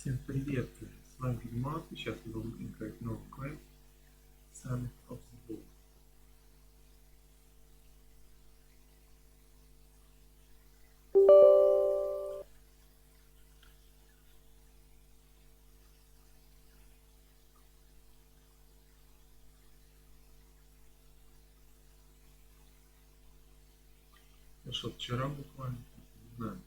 Всем привет! С вами Ведьмак, и сейчас мы будем играть новый квест Son of the Wolf. Я что, вчера буквально, не знаю.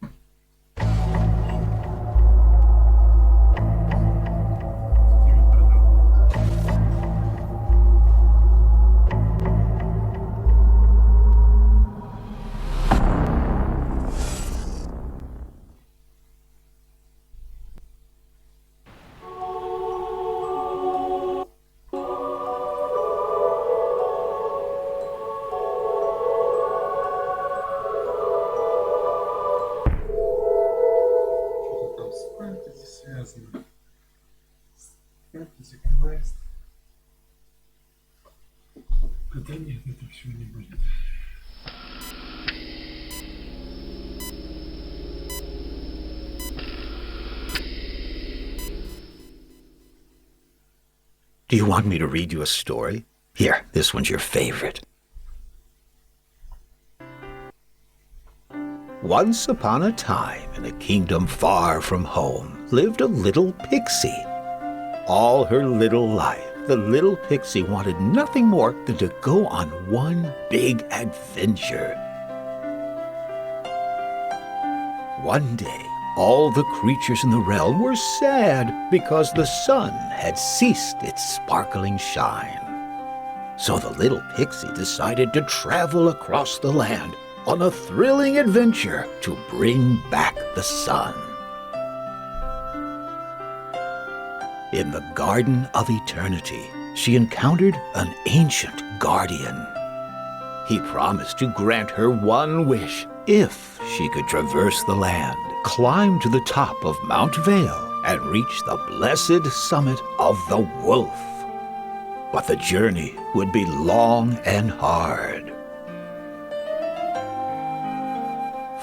Что-то там с фэнтези связано. Фэнтези квест. Хотя нет, это все не будет. Do you want me to read you a story? Here, this one's your favorite. Once upon a time, in a kingdom far from home, lived a little pixie. All her little life, the little pixie wanted nothing more than to go on one big adventure. One day, all the creatures in the realm were sad because the sun had ceased its sparkling shine. So the little pixie decided to travel across the land on a thrilling adventure to bring back the sun. In the Garden of Eternity, she encountered an ancient guardian. He promised to grant her one wish if she could traverse the land, climb to the top of Mount Vale, and reach the blessed summit of the Wolf. But the journey would be long and hard.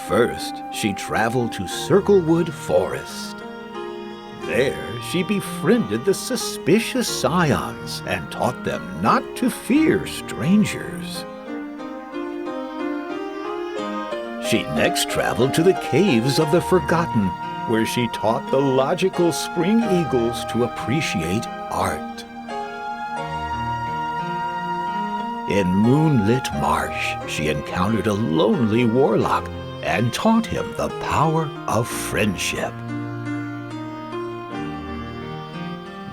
First, she traveled to Circlewood Forest. There, she befriended the suspicious scions and taught them not to fear strangers. She next traveled to the Caves of the Forgotten, where she taught the logical spring eagles to appreciate art. In Moonlit Marsh, she encountered a lonely warlock and taught him the power of friendship.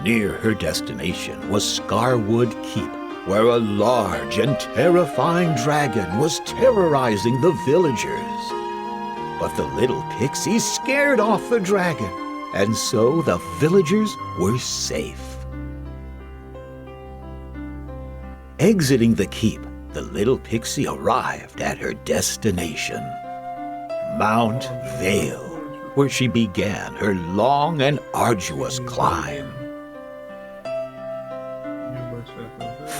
Near her destination was Scarwood Keep, where a large and terrifying dragon was terrorizing the villagers. But the little pixies scared off the dragon, and so the villagers were safe. Exiting the keep, the little pixie arrived at her destination, Mount Vale, where she began her long and arduous climb.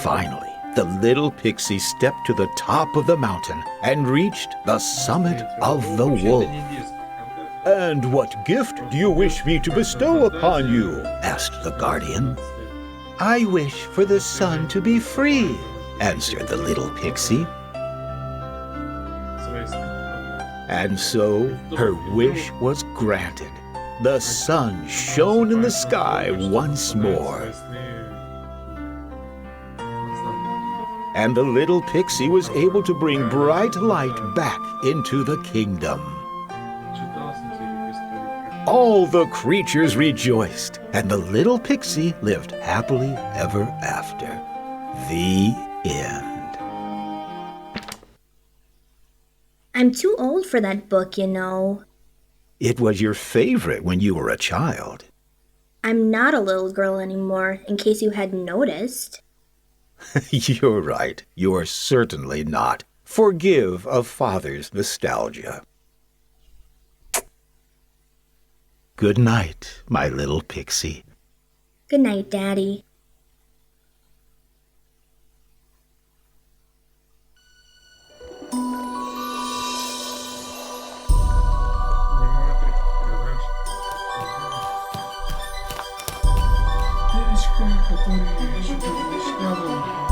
Finally, the little pixie stepped to the top of the mountain and reached the summit of the Wolf. "And what gift do you wish me to bestow upon you?" asked the guardian. "I wish for the sun to be free," answered the little pixie. And so her wish was granted. The sun shone in the sky once more. And the little pixie was able to bring bright light back into the kingdom. All the creatures rejoiced, and the little pixie lived happily ever after. The end. I'm too old for that book, you know. It was your favorite when you were a child. I'm not a little girl anymore, in case you hadn't noticed. You're right. You're certainly not. Forgive a father's nostalgia. Good night, my little pixie. Good night, Daddy. которые еще не читала.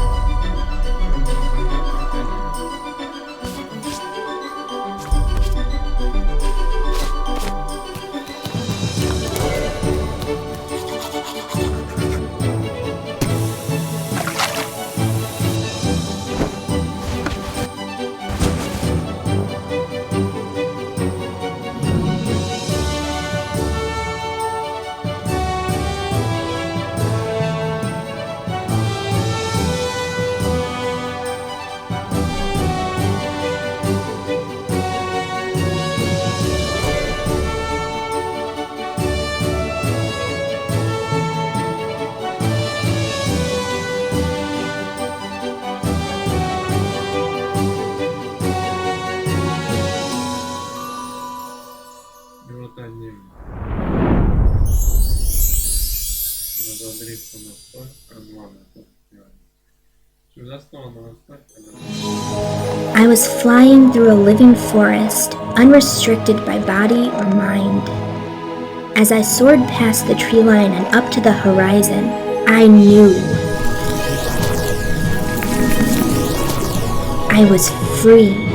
I was flying through a living forest, unrestricted by body or mind. As I soared past the tree line and up to the horizon, I knew I was free.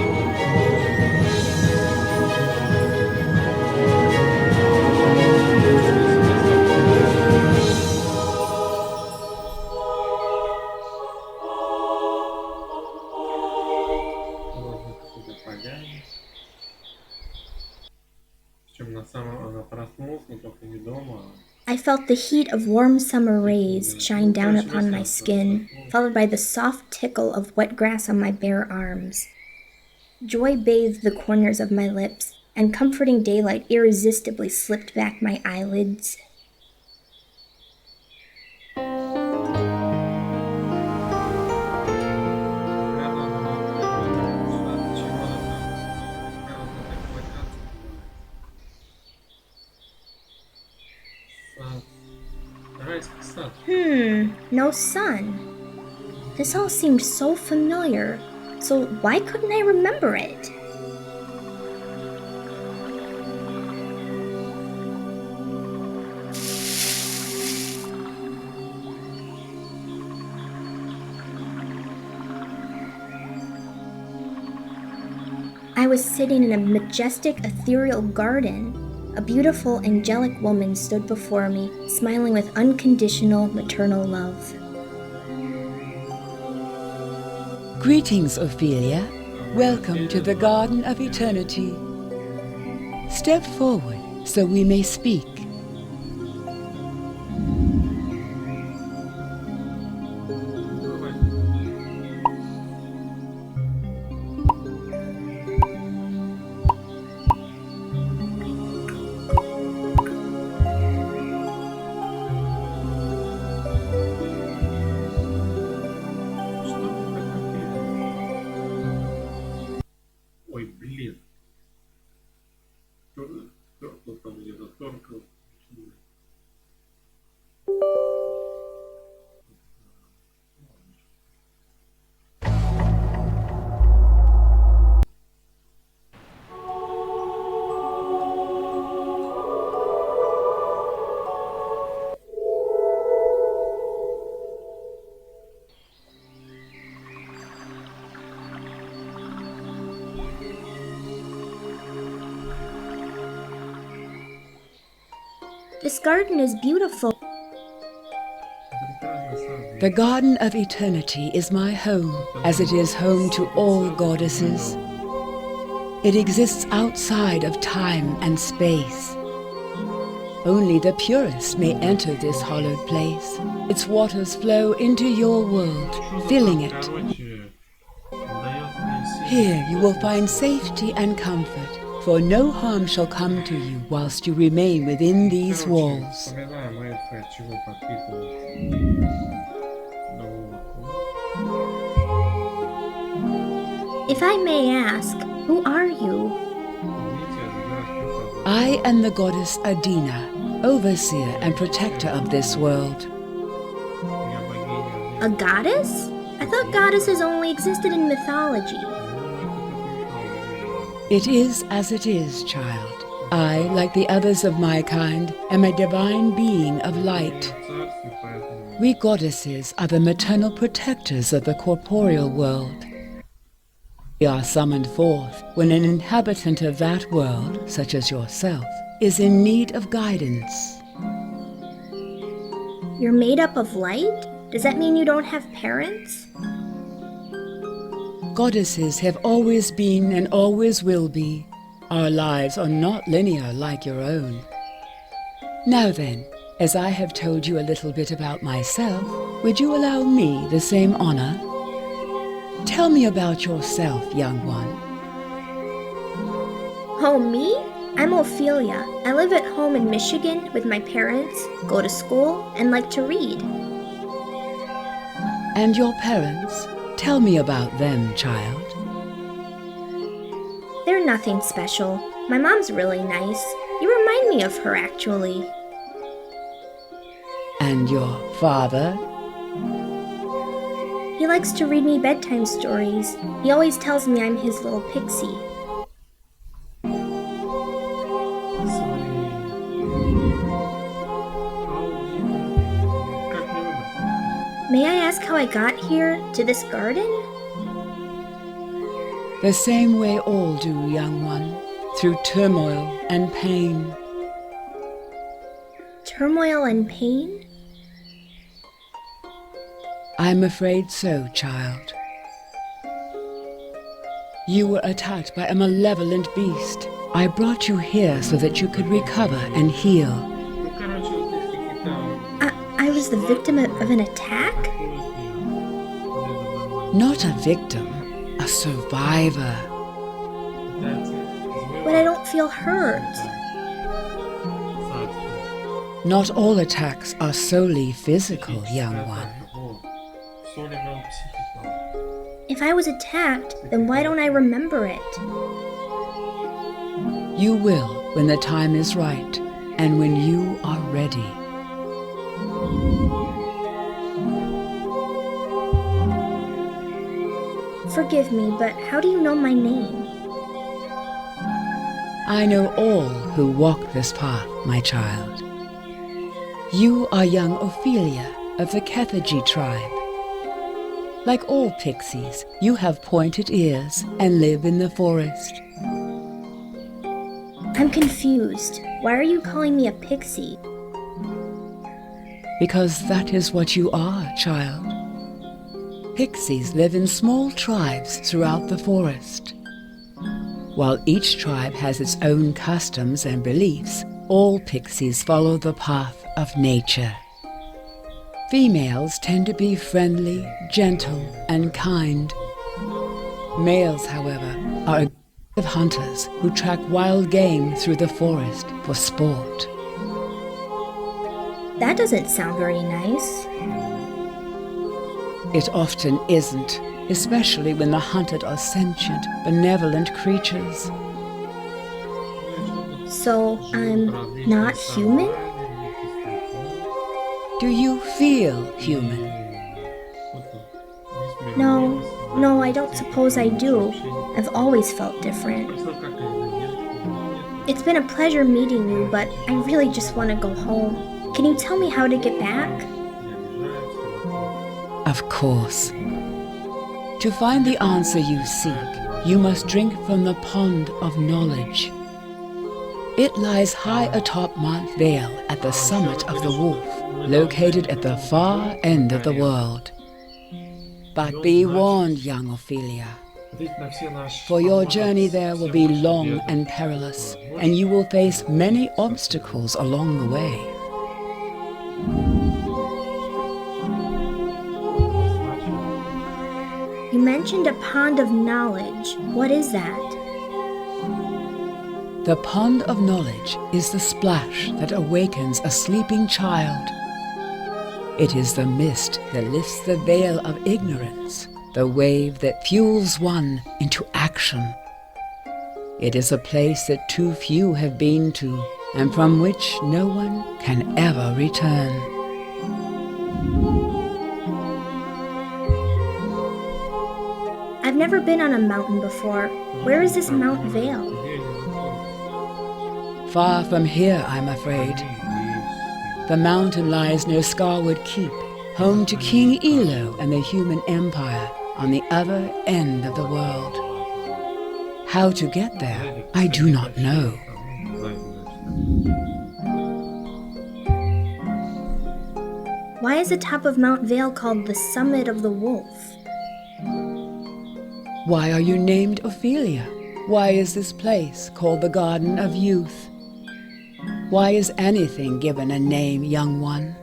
I felt the heat of warm summer rays shine down upon my skin, followed by the soft tickle of wet grass on my bare arms. Joy bathed the corners of my lips, and comforting daylight irresistibly slipped back my eyelids. No sun. This all seemed so familiar, so why couldn't I remember it? I was sitting in a majestic, ethereal garden. A beautiful, angelic woman stood before me, smiling with unconditional maternal love. Greetings, Ophelia. Welcome to the Garden of Eternity. Step forward so we may speak. This garden is beautiful. The Garden of Eternity is my home, as it is home to all goddesses. It exists outside of time and space. Only the purest may enter this hallowed place. Its waters flow into your world, filling it. Here you will find safety and comfort, for no harm shall come to you whilst you remain within these walls. If I may ask, who are you? I am the goddess Adena, overseer and protector of this world. A goddess? I thought goddesses only existed in mythology. It is as it is, child. I, like the others of my kind, am a divine being of light. We goddesses are the maternal protectors of the corporeal world. We are summoned forth when an inhabitant of that world, such as yourself, is in need of guidance. You're made up of light? Does that mean you don't have parents? Goddesses have always been and always will be. Our lives are not linear like your own. Now then, as I have told you a little bit about myself, would you allow me the same honor? Tell me about yourself, young one. Oh, me? I'm Ophelia. I live at home in Michigan with my parents, go to school, and like to read. And your parents? Tell me about them, child. They're nothing special. My mom's really nice. You remind me of her, actually. And your father? He likes to read me bedtime stories. He always tells me I'm his little pixie. May I ask how I got here, to this garden? The same way all do, young one, through turmoil and pain. Turmoil and pain? I'm afraid so, child. You were attacked by a malevolent beast. I brought you here so that you could recover and heal. I was the victim of an attack? Not a victim, a survivor. But I don't feel hurt. Not all attacks are solely physical, young one. If I was attacked, then why don't I remember it? You will when the time is right and when you are ready. Forgive me, but how do you know my name? I know all who walk this path, my child. You are young Ophelia of the Kethaji tribe. Like all pixies, you have pointed ears and live in the forest. I'm confused. Why are you calling me a pixie? Because that is what you are, child. Pixies live in small tribes throughout the forest. While each tribe has its own customs and beliefs, all pixies follow the path of nature. Females tend to be friendly, gentle, and kind. Males, however, are aggressive hunters who track wild game through the forest for sport. That doesn't sound very nice. It often isn't, especially when the hunted are sentient, benevolent creatures. So, I'm not human? Do you feel human? No, I don't suppose I do. I've always felt different. It's been a pleasure meeting you, but I really just want to go home. Can you tell me how to get back? Of course. To find the answer you seek, you must drink from the pond of knowledge. It lies high atop Mount Vale at the summit of the Wolf, located at the far end of the world. But be warned, young Ophelia, for your journey there will be long and perilous, and you will face many obstacles along the way. You mentioned a pond of knowledge. What is that? The pond of knowledge is the splash that awakens a sleeping child. It is the mist that lifts the veil of ignorance, the wave that fuels one into action. It is a place that too few have been to, and from which no one can ever return. I've never been on a mountain before. Where is this Mount Vale? Far from here, I'm afraid. The mountain lies near Scarwood Keep, home to King Elo and the human empire on the other end of the world. How to get there, I do not know. Why is the top of Mount Vale called the summit of the wolf? Why are you named Ophelia? Why is this place called the Garden of Youth? Why is anything given a name, young one?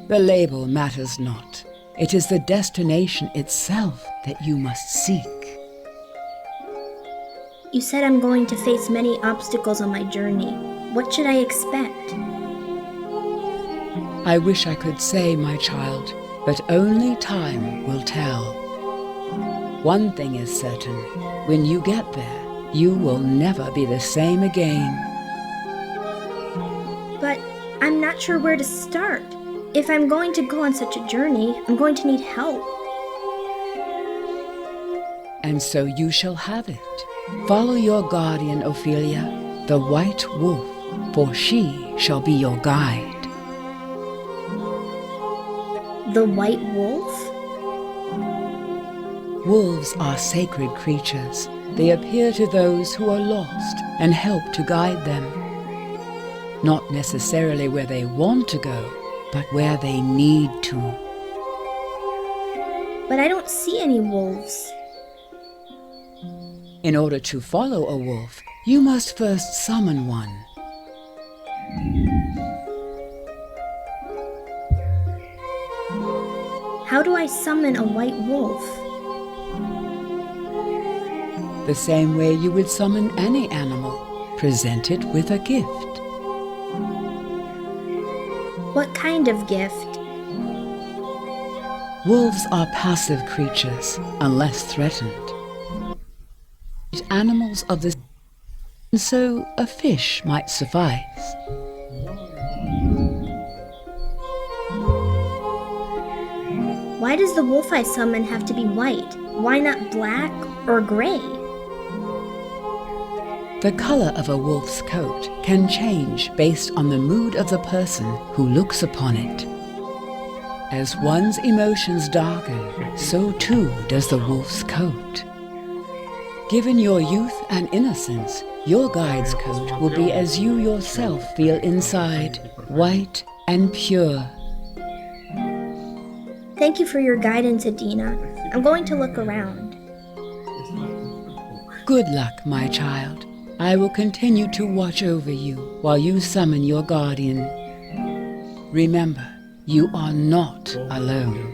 The label matters not. It is the destination itself that you must seek. You said I'm going to face many obstacles on my journey. What should I expect? I wish I could say, my child, but only time will tell. One thing is certain. When you get there, you will never be the same again. But I'm not sure where to start. If I'm going to go on such a journey, I'm going to need help. And so you shall have it. Follow your guardian, Ophelia, the white wolf, for she shall be your guide. The white wolf? Wolves are sacred creatures. They appear to those who are lost and help to guide them. Not necessarily where they want to go, but where they need to. But I don't see any wolves. In order to follow a wolf, you must first summon one. How do I summon a white wolf? The same way you would summon any animal, present it with a gift. What kind of gift? Wolves are passive creatures, unless threatened. Animals of the so a fish might suffice. Why does the wolf I summon have to be white? Why not black or gray? The color of a wolf's coat can change based on the mood of the person who looks upon it. As one's emotions darken, so too does the wolf's coat. Given your youth and innocence, your guide's coat will be as you yourself feel inside, white and pure. Thank you for your guidance, Adena. I'm going to look around. Good luck, my child. I will continue to watch over you while you summon your guardian. Remember, you are not alone.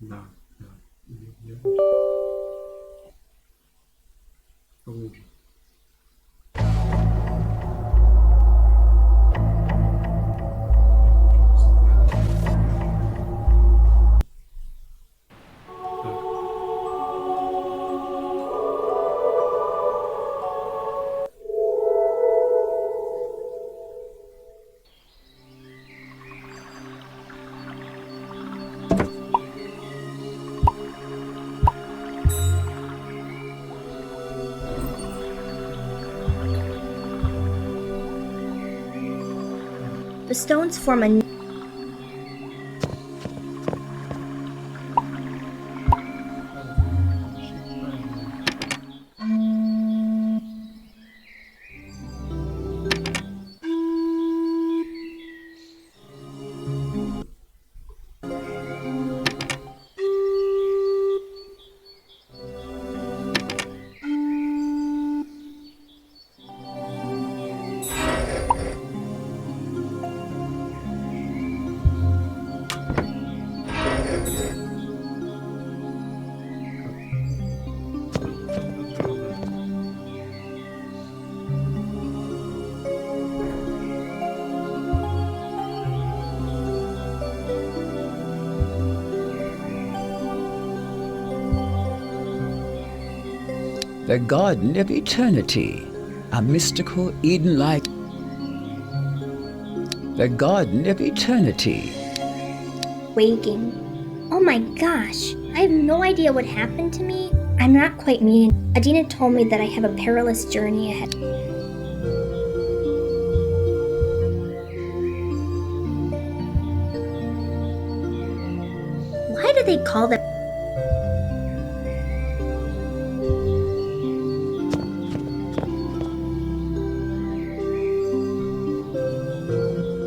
Да. Глубже. The stones form a The Garden of Eternity, a mystical Eden-like. The Garden of Eternity. Waking. Oh my gosh, I have no idea what happened to me. I'm not quite me. Adena told me that I have a perilous journey ahead. Why do they call them?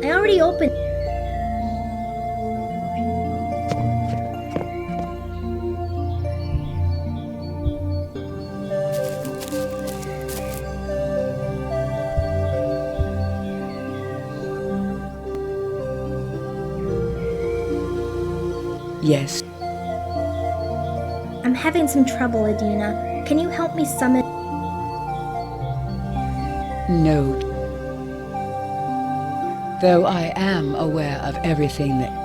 I already opened. Yes. I'm having some trouble, Adena. Can you help me summon? No. Though I am aware of everything that...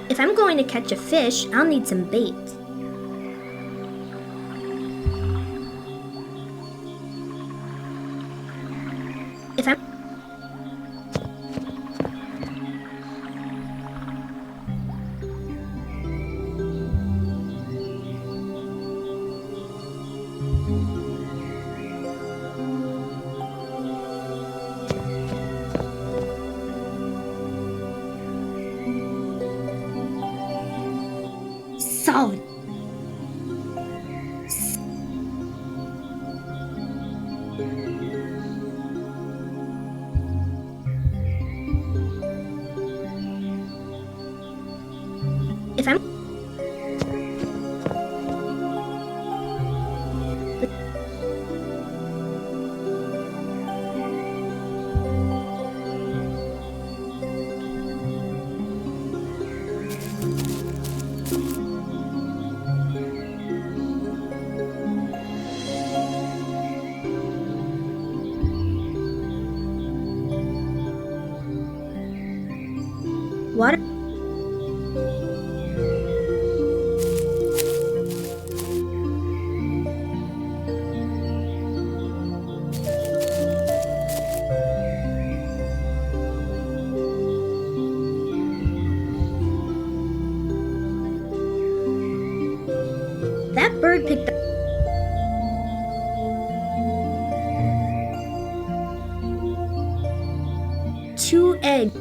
If I'm going to catch a fish, I'll need some bait. If I'm... Solved. If I'm... Water. That bird picked up. Two eggs.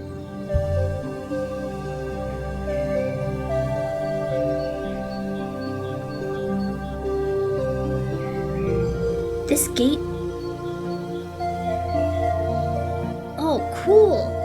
This gate? Oh, cool!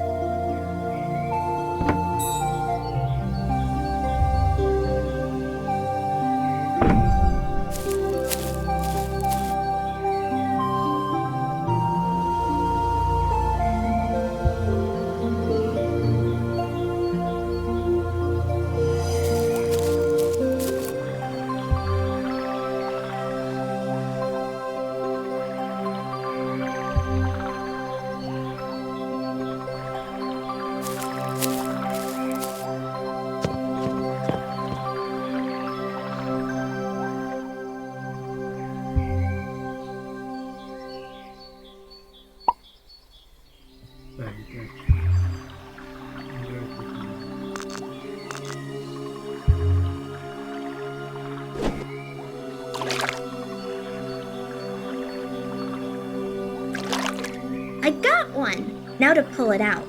I got one! Now to pull it out.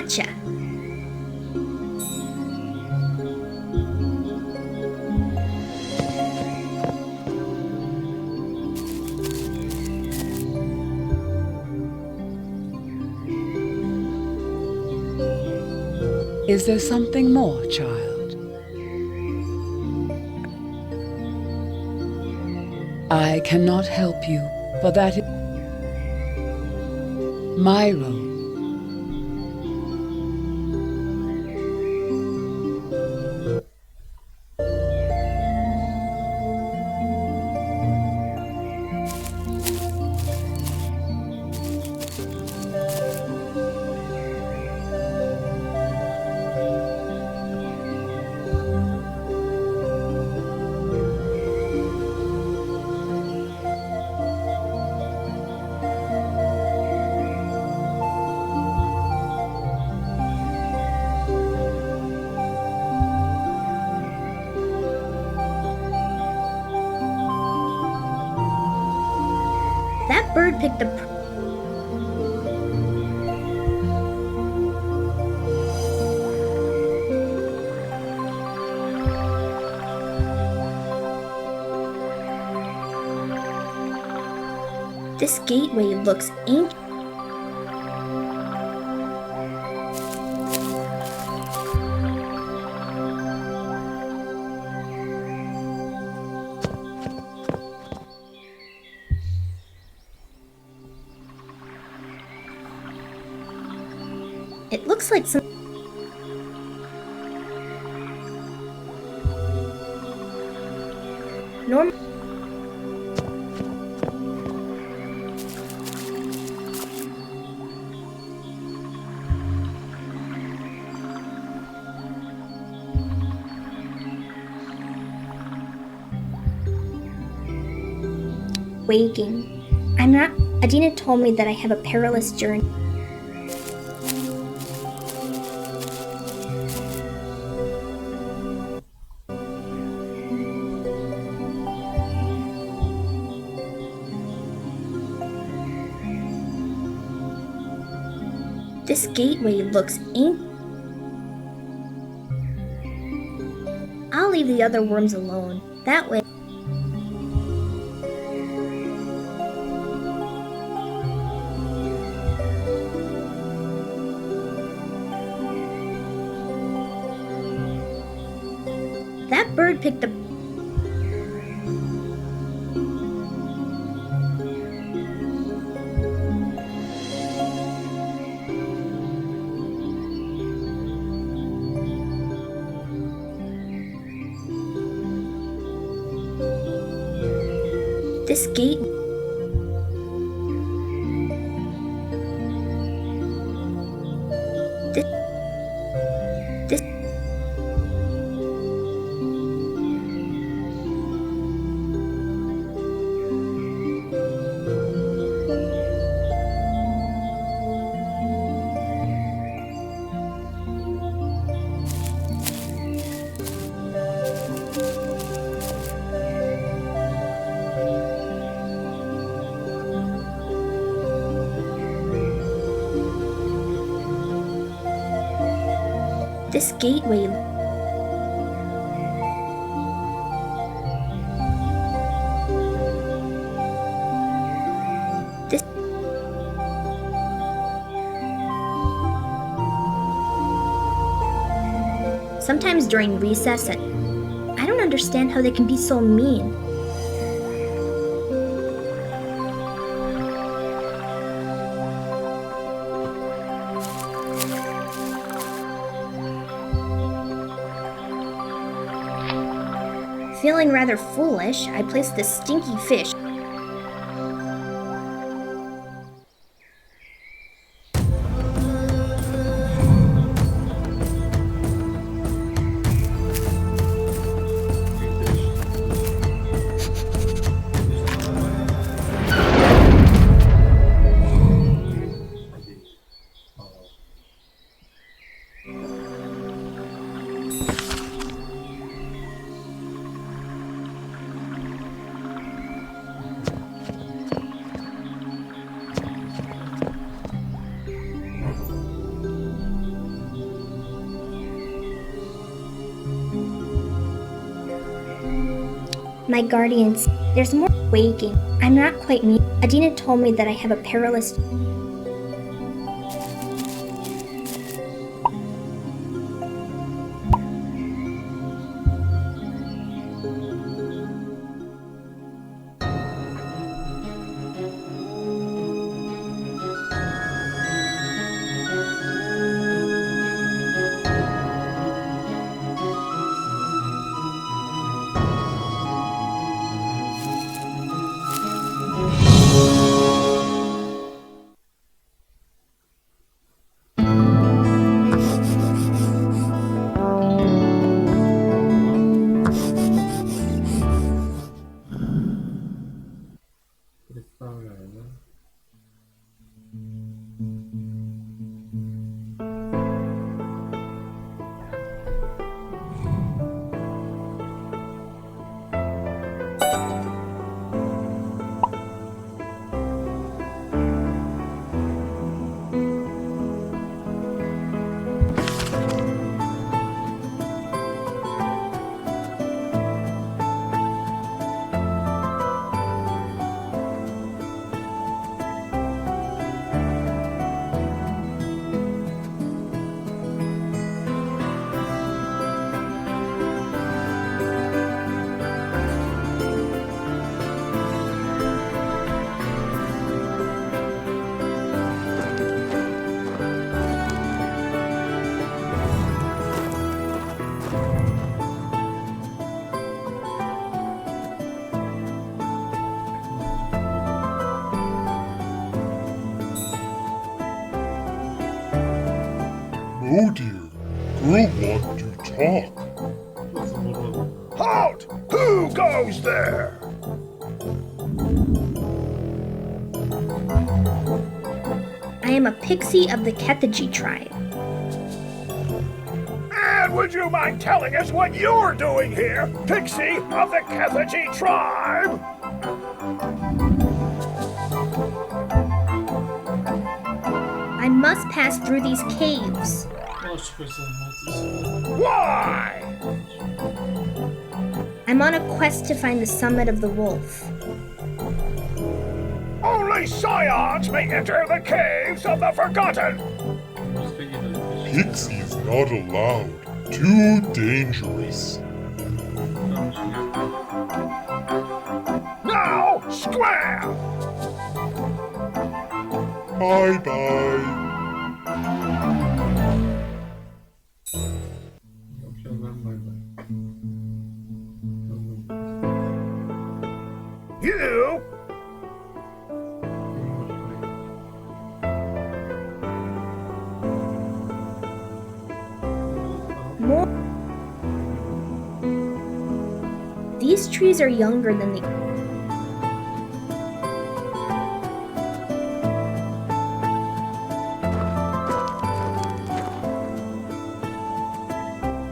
Gotcha! Is there something more, child? I cannot help you, for that is my role. That bird picked the... This gateway looks ancient. It looks like some... Normal... Waking. I'm not... Adena told me that I have a perilous journey. This gateway looks ancient. I'll leave the other worms alone. That way... That bird picked the... This gate... This... This gateway... This... Sometimes during recess, I don't understand how they can be so mean. Feeling rather foolish, I placed the stinky fish. My guardians, there's more waking. I'm not quite me. Adena told me that I have a perilous... Представляю, да? Oh dear, girl want to talk. Halt! Who goes there? I am a pixie of the Kethaji tribe. And would you mind telling us what you're doing here, Pixie of the Kethaji tribe? I must pass through these caves. Why? I'm on a quest to find the summit of the wolf. Only scions may enter the caves of the forgotten. Pixies not allowed. Too dangerous. Now, scram! Bye bye. You? More. These trees are younger than the...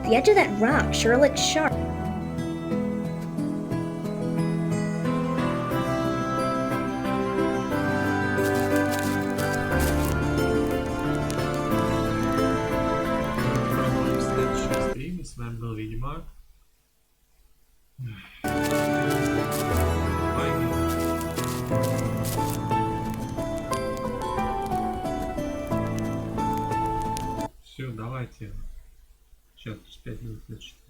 The edge of that rock sure looks sharp. С вами был Ведьмак. Все, давайте. Сейчас 5 минут на 4.